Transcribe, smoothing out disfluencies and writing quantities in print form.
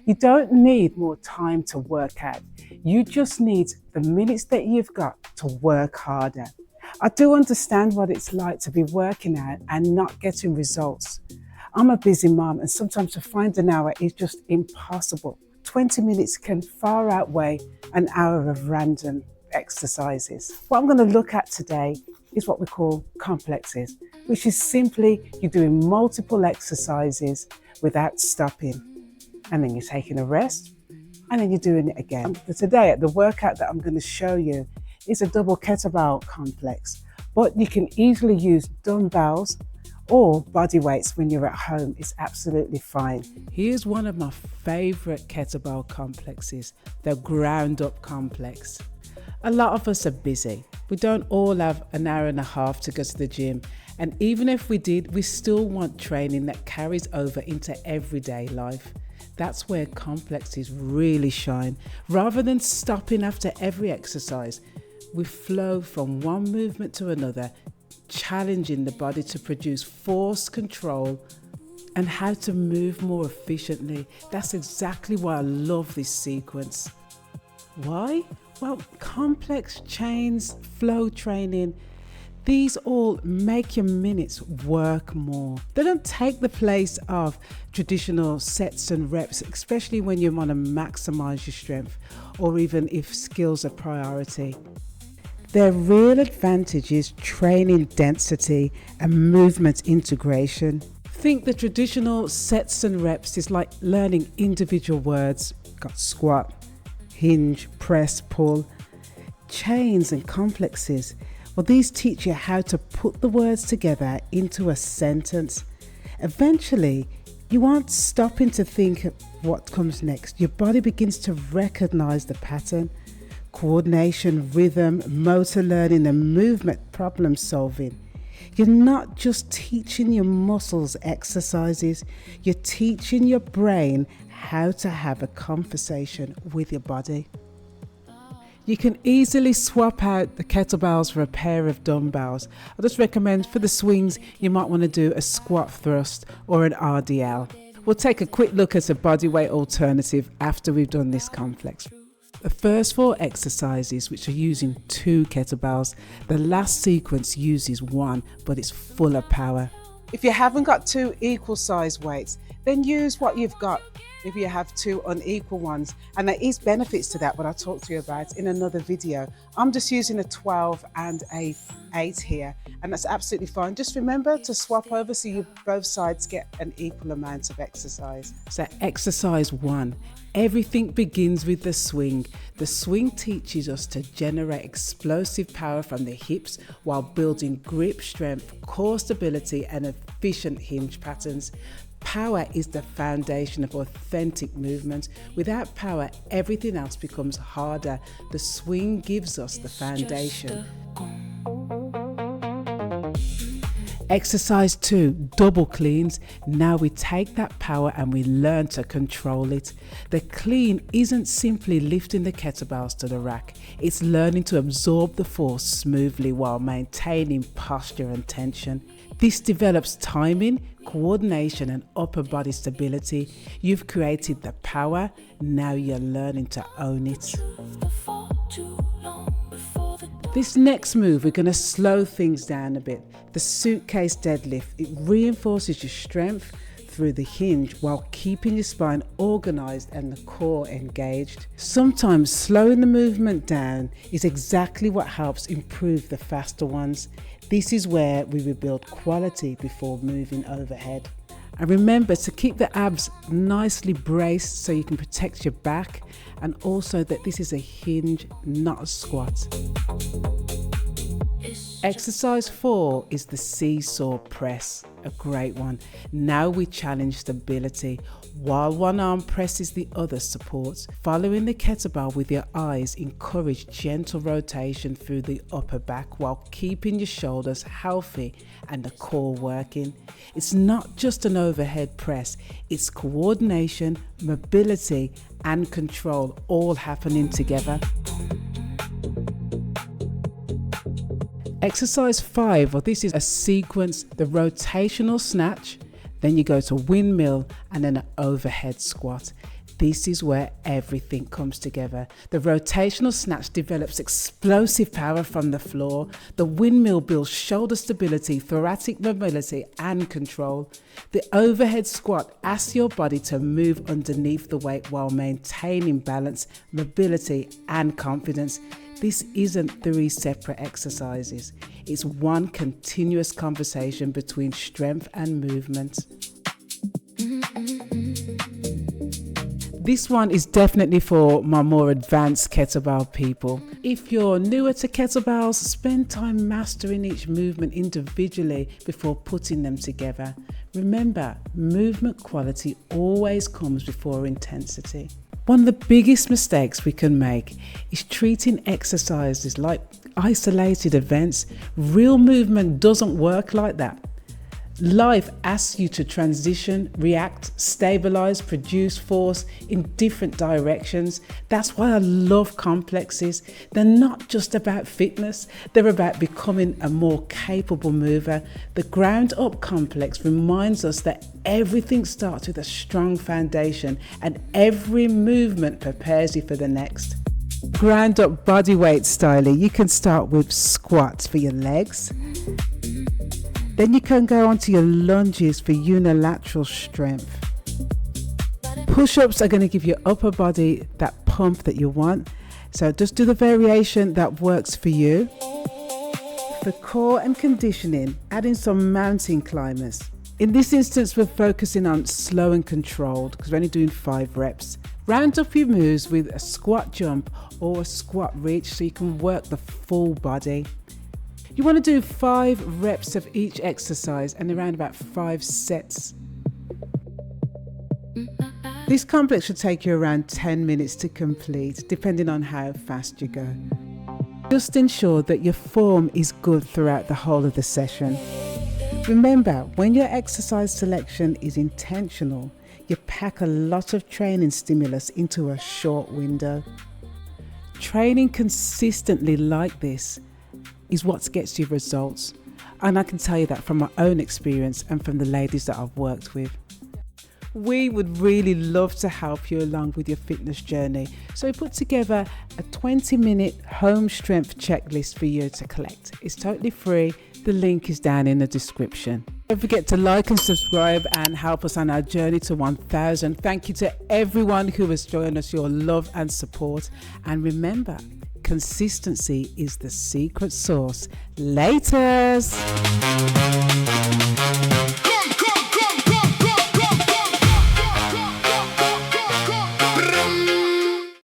You don't need more time to work out. You just need the minutes that you've got to work harder. I do understand what it's like to be working out and not getting results. I'm a busy mom, and sometimes to find an hour is just impossible. 20 minutes can far outweigh an hour of random exercises. What I'm going to look at today is what we call complexes, which is simply you're doing multiple exercises without stopping. And then you're taking a rest, and then you're doing it again. Today, the workout that I'm going to show you is a double kettlebell complex, but you can easily use dumbbells or body weights when you're at home. It's absolutely fine. Here's one of my favorite kettlebell complexes, the ground up complex. A lot of us are busy. We don't all have an hour and a half to go to the gym. And even if we did, we still want training that carries over into everyday life. That's where complexes really shine. Rather than stopping after every exercise, we flow from one movement to another, challenging the body to produce force, control, and how to move more efficiently. That's exactly why I love this sequence. Why? Well, complex chains, flow training, these all make your minutes work more. They don't take the place of traditional sets and reps, especially when you want to maximize your strength or even if skills are priority. Their real advantage is training density and movement integration. Think the traditional sets and reps is like learning individual words. Got squat, hinge, press, pull. Chains and complexes, well, these teach you how to put the words together into a sentence. Eventually, you aren't stopping to think of what comes next. Your body begins to recognize the pattern. Coordination, rhythm, motor learning, and movement problem solving. You're not just teaching your muscles exercises, you're teaching your brain how to have a conversation with your body. You can easily swap out the kettlebells for a pair of dumbbells. I just recommend for the swings, you might want to do a squat thrust or an RDL. We'll take a quick look at a bodyweight alternative after we've done this complex. The first 4 exercises, which are using 2 kettlebells, the last sequence uses 1, but it's full of power. If you haven't got 2 equal size weights, then use what you've got. If you have 2 unequal ones, and there is benefits to that, but I'll talk to you about in another video. I'm just using a 12 and a 8 here, and that's absolutely fine. Just remember to swap over so you both sides get an equal amount of exercise. So exercise 1, everything begins with the swing. The swing teaches us to generate explosive power from the hips while building grip strength, core stability, and efficient hinge patterns. Power is the foundation of authentic movement. Without power, everything else becomes harder. The swing gives us the foundation. Exercise 2, double cleans. Now we take that power and we learn to control it. The clean isn't simply lifting the kettlebells to the rack. It's learning to absorb the force smoothly while maintaining posture and tension. This develops timing, coordination, and upper body stability. You've created the power, now you're learning to own it. This next move, we're going to slow things down a bit. The suitcase deadlift, it reinforces your strength through the hinge while keeping your spine organized and the core engaged. Sometimes slowing the movement down is exactly what helps improve the faster ones. This is where we will build quality before moving overhead. And remember to keep the abs nicely braced so you can protect your back, and also that this is a hinge, not a squat. Exercise 4 is the seesaw press, a great one. Now we challenge stability. While one arm presses, the other supports. Following the kettlebell with your eyes, encourage gentle rotation through the upper back while keeping your shoulders healthy and the core working. It's not just an overhead press, it's coordination, mobility, and control all happening together. Exercise 5, well, this is a sequence, the rotational snatch, then you go to windmill and then an overhead squat. This is where everything comes together. The rotational snatch develops explosive power from the floor. The windmill builds shoulder stability, thoracic mobility, and control. The overhead squat asks your body to move underneath the weight while maintaining balance, mobility, and confidence. This isn't 3 separate exercises. It's one continuous conversation between strength and movement. This one is definitely for my more advanced kettlebell people. If you're newer to kettlebells, spend time mastering each movement individually before putting them together. Remember, movement quality always comes before intensity. One of the biggest mistakes we can make is treating exercises like isolated events. Real movement doesn't work like that. Life asks you to transition, react, stabilize, produce force in different directions. That's why I love complexes. They're not just about fitness, they're about becoming a more capable mover. The ground up complex reminds us that everything starts with a strong foundation and every movement prepares you for the next. Ground up bodyweight styling, you can start with squats for your legs. Then you can go on to your lunges for unilateral strength. Push-ups are going to give your upper body that pump that you want. So just do the variation that works for you. For core and conditioning, add in some mountain climbers. In this instance, we're focusing on slow and controlled because we're only doing 5 reps. Round up your moves with a squat jump or a squat reach so you can work the full body. You want to do 5 reps of each exercise and around about 5 sets. This complex should take you around 10 minutes to complete, depending on how fast you go. Just ensure that your form is good throughout the whole of the session. Remember, when your exercise selection is intentional, you pack a lot of training stimulus into a short window. Training consistently like this is what gets you results. And I can tell you that from my own experience and from the ladies that I've worked with. We would really love to help you along with your fitness journey. So we put together a 20-minute home strength checklist for you to collect. It's totally free. The link is down in the description. Don't forget to like and subscribe and help us on our journey to 1,000. Thank you to everyone who has joined us, your love and support. And remember, consistency is the secret sauce. Laters!